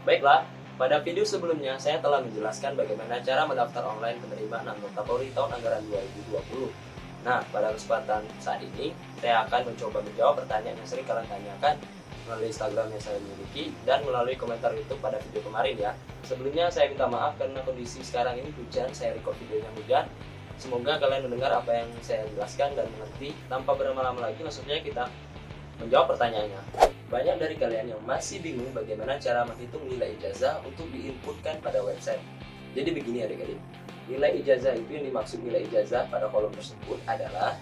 Baiklah, pada video sebelumnya saya telah menjelaskan bagaimana cara mendaftar online penerimaan anggota Polri tahun anggaran 2020. Nah, pada kesempatan saat ini, saya akan mencoba menjawab pertanyaan yang sering kalian tanyakan melalui Instagram yang saya miliki dan melalui komentar YouTube pada video kemarin ya. Sebelumnya saya minta maaf karena kondisi sekarang ini hujan, saya record videonya hujan. Semoga kalian mendengar apa yang saya jelaskan dan mengerti. Tanpa berlama-lama lagi, maksudnya kita menjawab pertanyaannya. Banyak dari kalian yang masih bingung bagaimana cara menghitung nilai ijazah untuk diinputkan pada website. Jadi begini adik-adik, nilai ijazah itu yang dimaksud nilai ijazah pada kolom tersebut adalah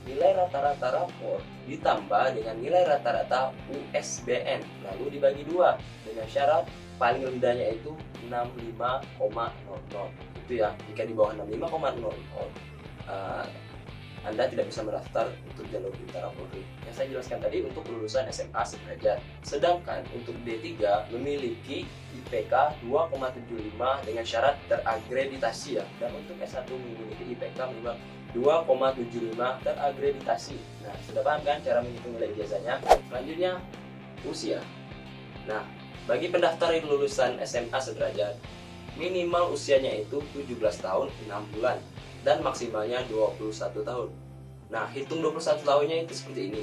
nilai rata-rata rapor ditambah dengan nilai rata-rata USBN lalu dibagi dua dengan syarat paling rendahnya itu 65,00. Itu ya, jika di bawah 65,00 Anda tidak bisa mendaftar untuk jalur Bintara Polri. Yang saya jelaskan tadi untuk lulusan SMA sederajat. Sedangkan untuk D3 memiliki IPK 2,75 dengan syarat teragreditasi ya. Dan untuk S1 memiliki IPK minimal 2,75 teragreditasi. Nah, sudah paham kan cara menghitung nilai ijazahnya? Selanjutnya, usia. Nah, bagi pendaftar yang lulusan SMA sederajat, minimal usianya itu 17 tahun 6 bulan dan maksimalnya 21 tahun. Nah, hitung 21 tahunnya itu seperti ini.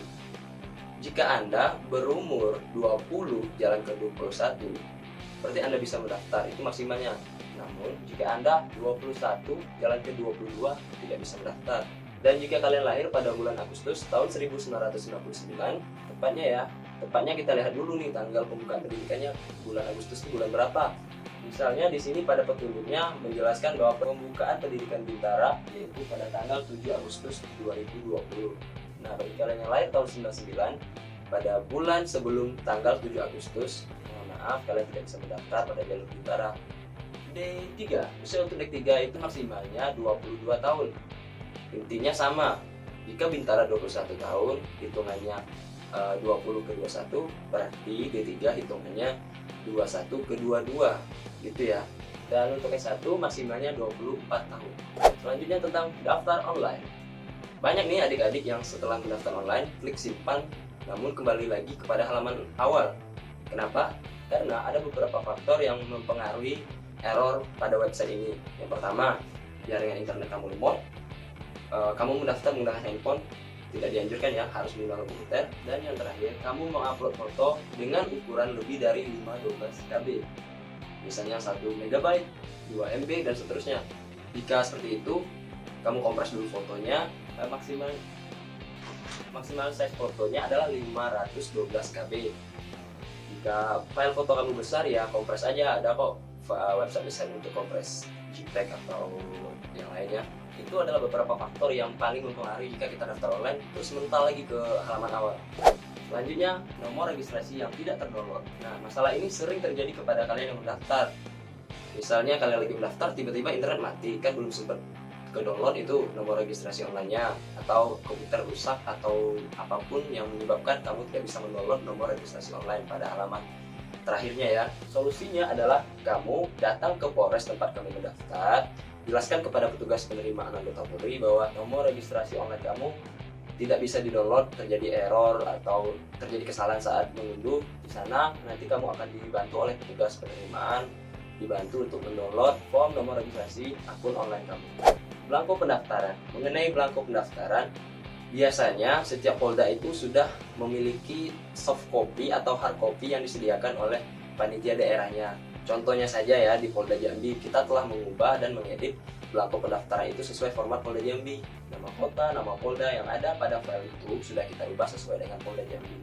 Jika Anda berumur 20 jalan ke 21, berarti Anda bisa mendaftar, itu maksimalnya. Namun, jika Anda 21 jalan ke 22, tidak bisa mendaftar. Dan jika kalian lahir pada bulan Agustus tahun 1999, tepatnya kita lihat dulu nih tanggal pembukaan pendidikannya, bulan Agustus itu bulan berapa. Misalnya di sini pada petunjuknya menjelaskan bahwa pembukaan pendidikan Bintara yaitu pada tanggal 7 Agustus 2020. Nah, bagi kalian yang lahir tahun 99 pada bulan sebelum tanggal 7 Agustus, mohon maaf kalian tidak bisa mendaftar pada jalur Bintara. D3, usia untuk D3 itu maksimalnya 22 tahun. Intinya sama. Jika Bintara 21 tahun, hitungannya 20 ke 21, berarti D3 hitungannya 21 ke 22 gitu ya. Dan untuk S1 maksimalnya 24 tahun. Selanjutnya tentang daftar online. Banyak nih adik-adik yang setelah mendaftar online klik simpan namun kembali lagi kepada halaman awal. Kenapa? Karena ada beberapa faktor yang mempengaruhi error pada website ini. Yang pertama, jaringan internet kamu lemot. Kamu mendaftar menggunakan handphone, tidak dianjurkan ya, harus menggunakan komputer. Dan yang terakhir, kamu mengupload foto dengan ukuran lebih dari 512 KB, misalnya 1 MB, 2 MB dan seterusnya. Jika seperti itu, kamu kompres dulu fotonya. Maksimal size fotonya adalah 512 KB. Jika file foto kamu besar ya kompres aja, ada kok website untuk kompres JPEG atau yang lainnya. Itu adalah beberapa faktor yang paling mempengaruhi jika kita daftar online terus mental lagi ke halaman awal. Selanjutnya, nomor registrasi yang tidak terdownload. Nah, masalah ini sering terjadi kepada kalian yang mendaftar. Misalnya kalian lagi mendaftar, tiba-tiba internet mati, kan belum sempat ke download itu nomor registrasi online-nya, atau komputer rusak atau apapun yang menyebabkan kamu tidak bisa mendownload nomor registrasi online pada halaman terakhirnya ya. Solusinya adalah kamu datang ke Polres tempat kamu mendaftar, jelaskan kepada petugas penerimaan anggota Polri bahwa nomor registrasi online kamu tidak bisa di-download, terjadi error atau terjadi kesalahan saat mengunduh. Di sana nanti kamu akan dibantu oleh petugas penerimaan, dibantu untuk mendownload form nomor registrasi akun online kamu. Belangko pendaftaran. Mengenai belangko pendaftaran, biasanya setiap polda itu sudah memiliki soft copy atau hard copy yang disediakan oleh panitia daerahnya. Contohnya saja ya, di Polda Jambi kita telah mengubah dan mengedit belangko pendaftaran itu sesuai format Polda Jambi. Nama kota, nama polda yang ada pada file itu sudah kita ubah sesuai dengan Polda Jambi.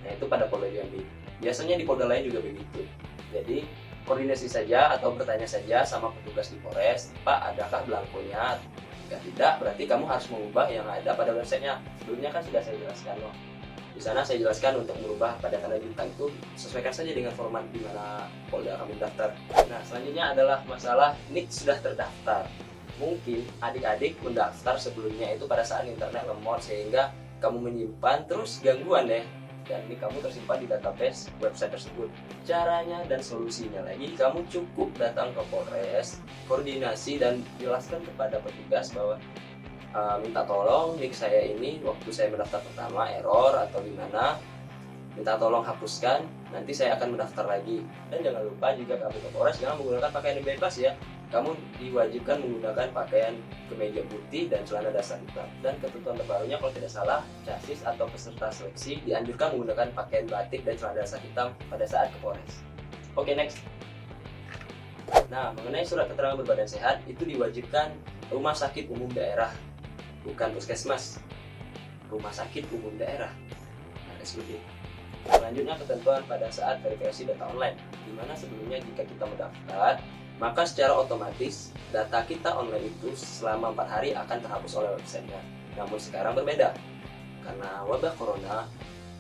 Nah, itu pada Polda Jambi. Biasanya di polda lain juga begitu. Jadi koordinasi saja atau bertanya saja sama petugas di Polres, Pak, adakah belangkonya? Jika tidak, berarti kamu harus mengubah yang ada pada websitenya. Sebelumnya kan sudah saya jelaskan loh. Di sana saya jelaskan untuk merubah pada tanda bintang itu sesuaikan saja dengan format di mana polda kamu daftar. Nah, selanjutnya adalah masalah NIK sudah terdaftar. Mungkin adik-adik mendaftar sebelumnya itu pada saat internet lemot sehingga kamu menyimpan terus gangguan deh. Dan ini kamu tersimpan di database website tersebut. Caranya dan solusinya lagi, kamu cukup datang ke Polres, koordinasi dan jelaskan kepada petugas bahwa minta tolong NIK saya ini waktu saya mendaftar pertama error atau gimana, minta tolong hapuskan, nanti saya akan mendaftar lagi. Dan jangan lupa jika kamu ke Polres jangan menggunakan pakaian yang bebas ya. Kamu diwajibkan menggunakan pakaian kemeja putih dan celana dasar hitam. Dan ketentuan terbarunya kalau tidak salah, casis atau peserta seleksi dianjurkan menggunakan pakaian batik dan celana dasar hitam pada saat ke Polres. Oke, next. Nah, mengenai surat keterangan berbadan sehat, itu diwajibkan rumah sakit umum daerah, bukan puskesmas. Rumah sakit umum daerah, RSUD. Selanjutnya ketentuan pada saat verifikasi data online, di mana sebelumnya jika kita mendaftar, maka secara otomatis data kita online itu selama 4 hari akan terhapus oleh websitenya. Namun sekarang berbeda, karena wabah corona,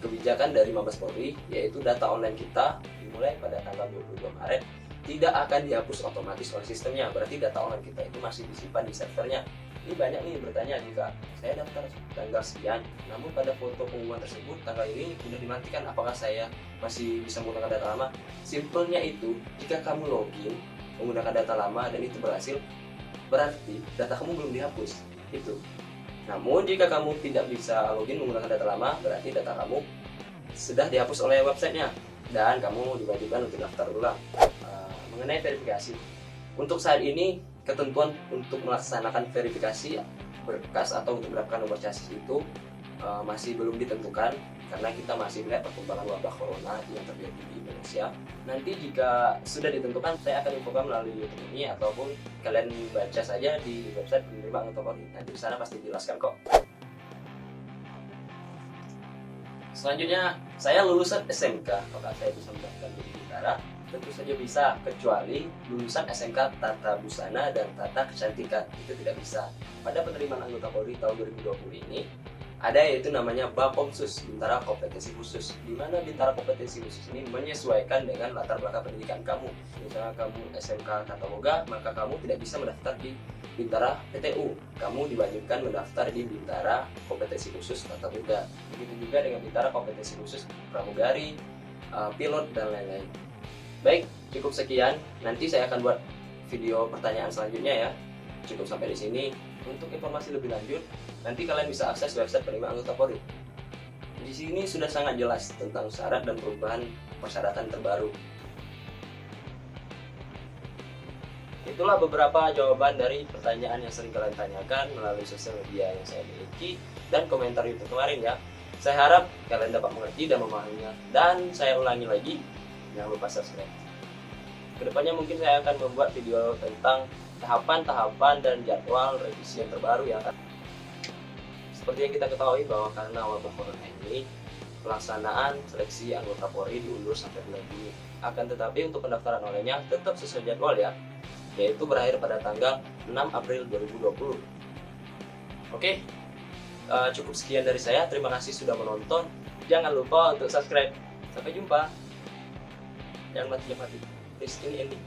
kebijakan dari Mabes Polri yaitu data online kita dimulai pada tanggal 22 Maret tidak akan dihapus otomatis oleh sistemnya. Berarti data online kita itu masih disimpan di servernya. Ini banyak nih bertanya, jika saya daftar tanggal sekian, namun pada foto pengumuman tersebut tanggal ini sudah dimatikan, apakah saya masih bisa menggunakan data lama? Simpelnya itu, jika kamu login menggunakan data lama dan itu berhasil, berarti data kamu belum dihapus. Itu. Namun jika kamu tidak bisa login menggunakan data lama, berarti data kamu sudah dihapus oleh websitenya dan kamu diwajibkan untuk daftar ulang. Mengenai verifikasi, untuk saat ini ketentuan untuk melaksanakan verifikasi berkas atau untuk mendapatkan nomor chassis itu masih belum ditentukan karena kita masih melihat perkembangan wabah corona yang terjadi di Indonesia. Nanti jika sudah ditentukan, saya akan infokan melalui YouTube ini ataupun kalian baca saja di website penerima anggota Polri. Nanti di sana pasti dijelaskan kok. Selanjutnya, saya lulusan SMK, apakah saya bisa mendapatkan di Bintara? Tentu saja bisa, kecuali lulusan SMK Tata Busana dan Tata Kecantikan, itu tidak bisa. Pada penerimaan anggota Polri tahun 2020 ini, ada yaitu namanya Bapomsus, Bintara Kompetensi Khusus, di mana Bintara Kompetensi Khusus ini menyesuaikan dengan latar belakang pendidikan kamu. Misalnya kamu SMK Tata Boga, maka kamu tidak bisa mendaftar di Bintara PTU. Kamu diwajibkan mendaftar di Bintara Kompetensi Khusus Tata Boga. Begitu juga dengan Bintara Kompetensi Khusus Pramugari, Pilot, dan lain-lain. Baik, cukup sekian. Nanti saya akan buat video pertanyaan selanjutnya ya. Cukup sampai di sini. Untuk informasi lebih lanjut, nanti kalian bisa akses website penerima anggota Polri. Di sini sudah sangat jelas tentang syarat dan perubahan persyaratan terbaru. Itulah beberapa jawaban dari pertanyaan yang sering kalian tanyakan melalui sosial media yang saya miliki dan komentar YouTube kemarin ya. Saya harap kalian dapat mengerti dan memahaminya. Dan saya ulangi lagi, jangan lupa subscribe. Kedepannya mungkin saya akan membuat video tentang tahapan-tahapan dan jadwal revisi yang terbaru yang akan. Seperti yang kita ketahui bahwa karena wabah corona ini, pelaksanaan seleksi anggota Polri diundur sampai bulan Juni. Akan tetapi untuk pendaftaran online-nya tetap sesuai jadwal ya, yaitu berakhir pada tanggal 6 April 2020. Oke, cukup sekian dari saya. Terima kasih sudah menonton. Jangan lupa untuk subscribe. Sampai jumpa. Jangan mati-mati. Please, ini ending.